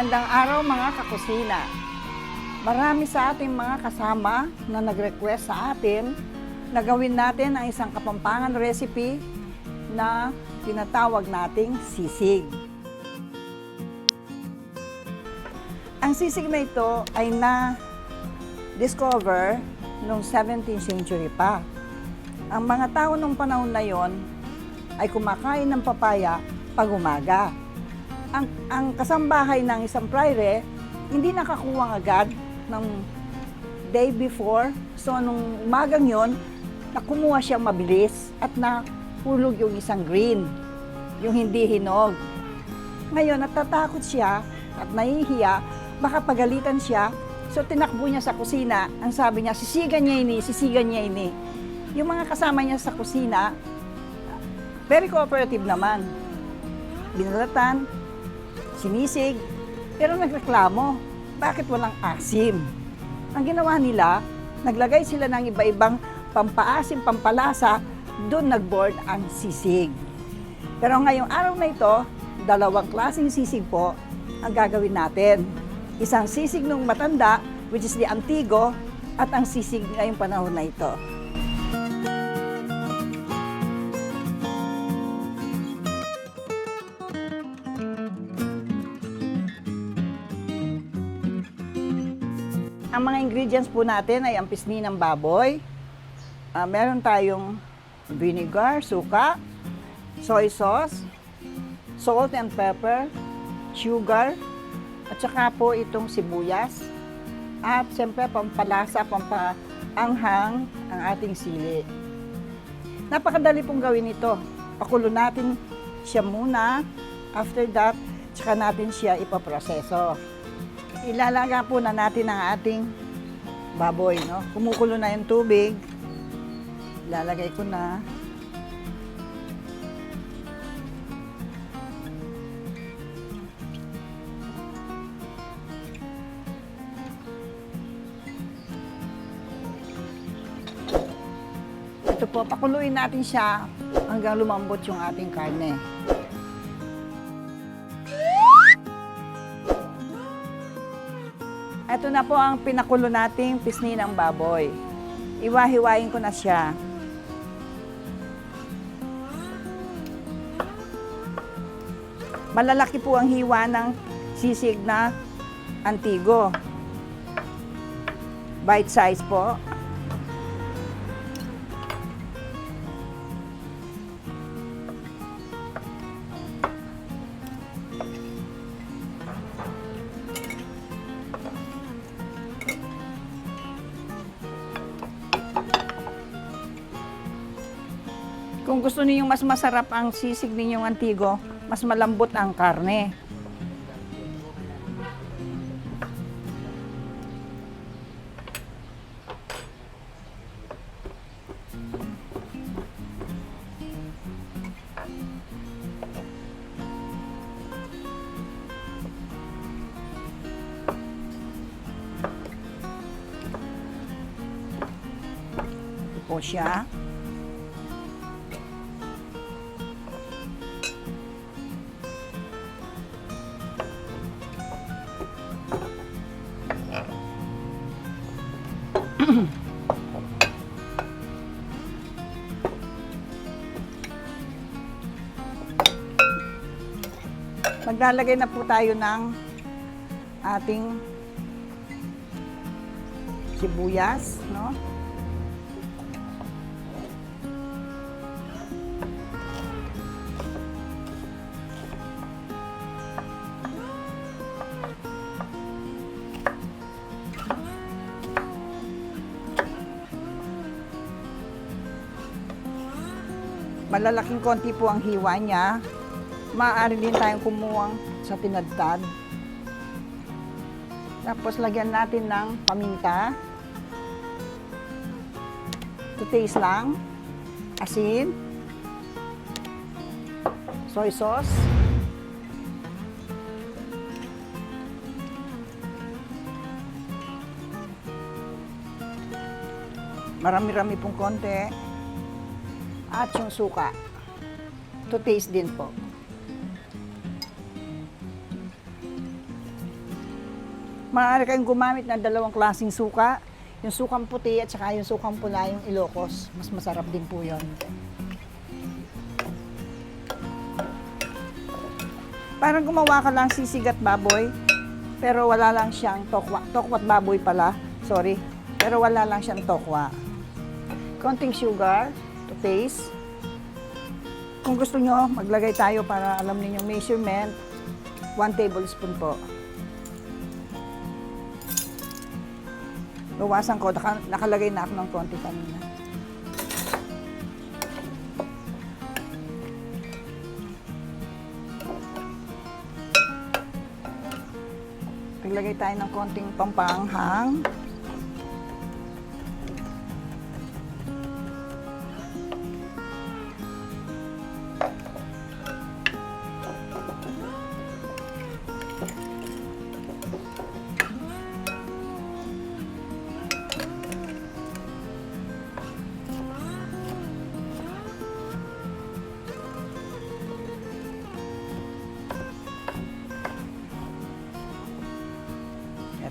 Magandang araw mga kakusina. Marami sa ating mga kasama na nag-request sa atin na gawin natin ang isang Kapampangan recipe na tinatawag nating sisig. Ang sisig na ito ay na-discover noong 17th century pa. Ang mga tao nung panahon na yon ay kumakain ng papaya pag umaga. Ang kasambahay ng isang prire, hindi nakakuha agad ng day before. So, nung umagang yon, nakumuha siya mabilis at nahulog yung isang green, yung hindi hinog. Ngayon, natatakot siya at nahihiya, baka pagalitan siya. So, tinakbo niya sa kusina. Ang sabi niya, sisigan niya ini, sisigan niya ini. Yung mga kasama niya sa kusina, very cooperative naman. Binalatan, sinisig, pero nagreklamo, bakit walang asim? Ang ginawa nila, naglagay sila ng iba-ibang pampaasim, pampalasa, doon nag-board ang sisig. Pero ngayong araw na ito, dalawang klaseng sisig po ang gagawin natin. Isang sisig ng matanda, which is the antigo, at ang sisig ngayong panahon na ito. Ang mga ingredients po natin ay ang pisngi ng baboy. Meron tayong vinegar, suka, soy sauce, salt and pepper, sugar, at saka po itong sibuyas. At siyempre pampalasa, pampaanghang ang ating sili. Napakadali pong gawin ito. Pakulo natin siya muna. After that, saka natin siya ipaproseso. Ilalaga po na natin ang ating baboy, no? Kumukulo na yung tubig. Ilalagay ko na. Ito po, pakuluin natin siya hanggang lumambot yung ating karne. Ito na po ang pinakulo nating pisngi ng baboy. Iwahiwain ko na siya. Malalaki po ang hiwa ng sisig na antigo. Bite size po. Kung gusto niyo mas masarap ang sisig ninyong antigo, mas malambot ang karne. Ito po siya. Maglalagay na po tayo ng ating sibuyas, no? Malalaking konti po ang hiwa niya. Maaari din tayong kumuha sa tinadtad. Tapos lagyan natin ng paminta. To taste lang. Asin. Soy sauce. Marami-rami pong konti. At yung suka. To taste din po. Maaari kayong gumamit ng dalawang klaseng suka. Yung sukang puti at saka yung sukang pula, yung Ilocos. Mas masarap din po yun. Parang gumawa ka lang sisig at baboy, pero wala lang siyang tokwa. Tokwa at baboy pala, sorry. Pero wala lang siyang tokwa. Konting sugar to taste. Kung gusto nyo, maglagay tayo para alam niyo yung measurement. 1 tablespoon po. Bawasan ko, nakalagay na ako ng konti kanina. Naglagay tayo ng konting pampanghang.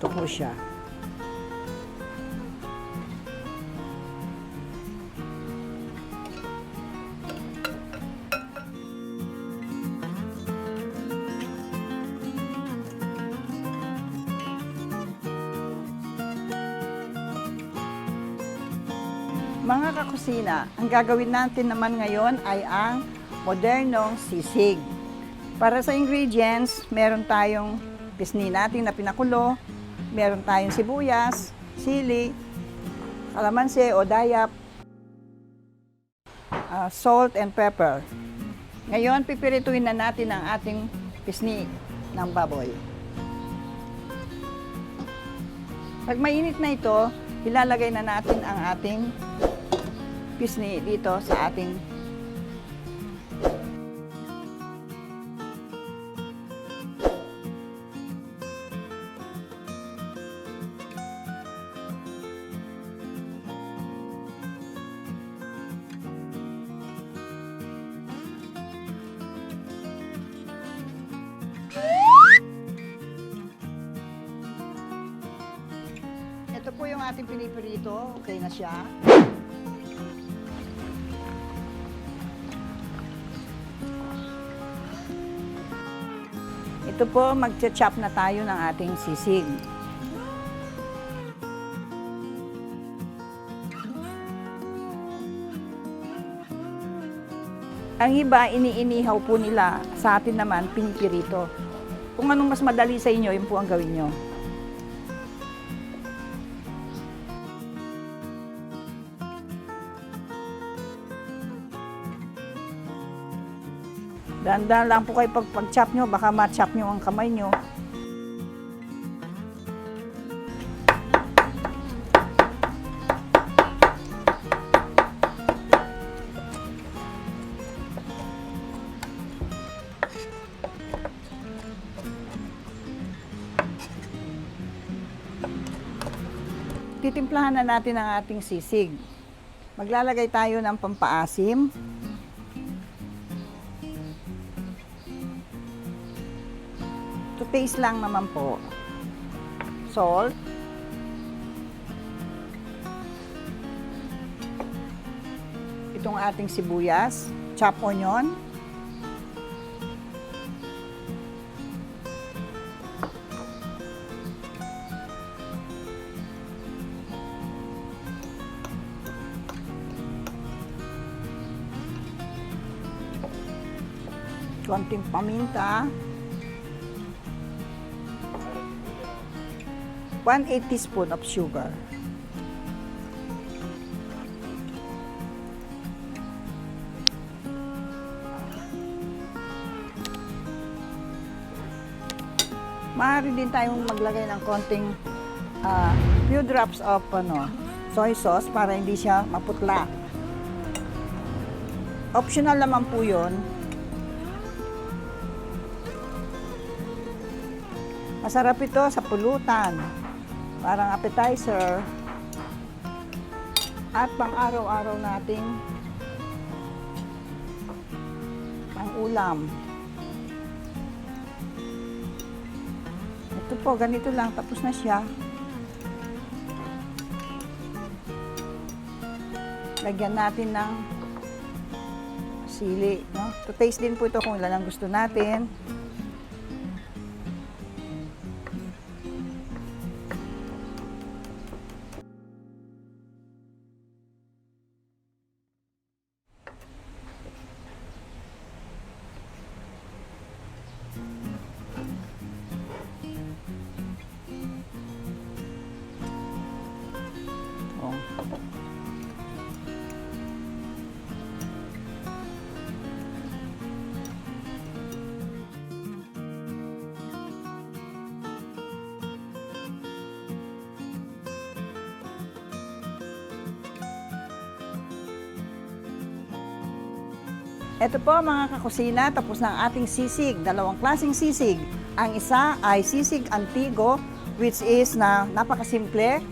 Ito po siya. Mga kakusina, ang gagawin natin naman ngayon ay ang modernong sisig. Para sa ingredients, meron tayong pisni natin na pinakulo, meron tayong sibuyas, sili, kalamansi o dayap, salt and pepper. Ngayon, pipirituin na natin ang ating pisni ng baboy. Pag mainit na ito, ilalagay na natin ang ating pisni dito sa ating ito po yung ating pinipirito. Okay na siya. Ito po, magcha-chop na tayo ng ating sisig. Ang iba, iniinihaw po nila. Sa atin naman, pinipirito. Kung anong mas madali sa inyo, yun po ang gawin nyo. Dahan-dahan lang po kayo pag-chop nyo, baka ma-chop nyo ang kamay nyo. Titimplahan na natin ang ating sisig. Maglalagay tayo ng pampaasim. To taste lang naman po. Salt. Itong ating sibuyas. Chop onion. Konting paminta. 1/8 teaspoon of sugar. Maaari din tayong maglagay ng konting few drops of soy sauce para hindi siya maputla. Optional naman po yun. Masarap ito sa pulutan. Parang appetizer at pang-araw-araw nating pang-ulam. Ito po, ganito lang. Tapos na siya. Lagyan natin ng sili. No? To taste din po ito kung ilan ang gusto natin. Oh. Ito po mga kakusina, tapos na ang ating sisig. Dalawang klaseng sisig. Ang isa ay sisig antigo, which is na napakasimple.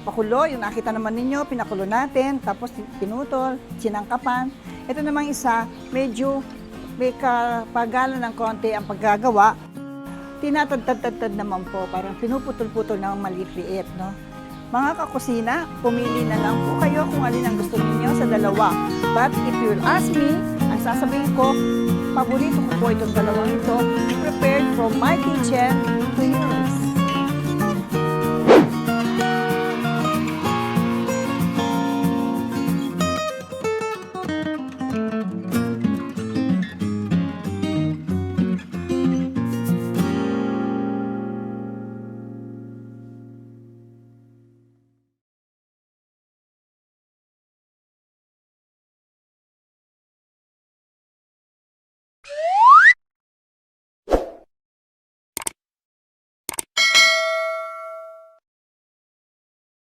Pakulo, yung nakita naman ninyo, pinakulo natin, tapos pinutol, sinangkapan. Ito namang isa, medyo may kapagalan ng konti ang paggagawa. Tinatad-tad naman po, parang pinuputol-putol ng maliit-liit, no? Mga kakusina, pumili na lang po kayo kung alin ang gusto ninyo sa dalawa. But if you'll ask me, ang sasabihin ko, paborito ko po itong dalawang ito, prepared from my kitchen to your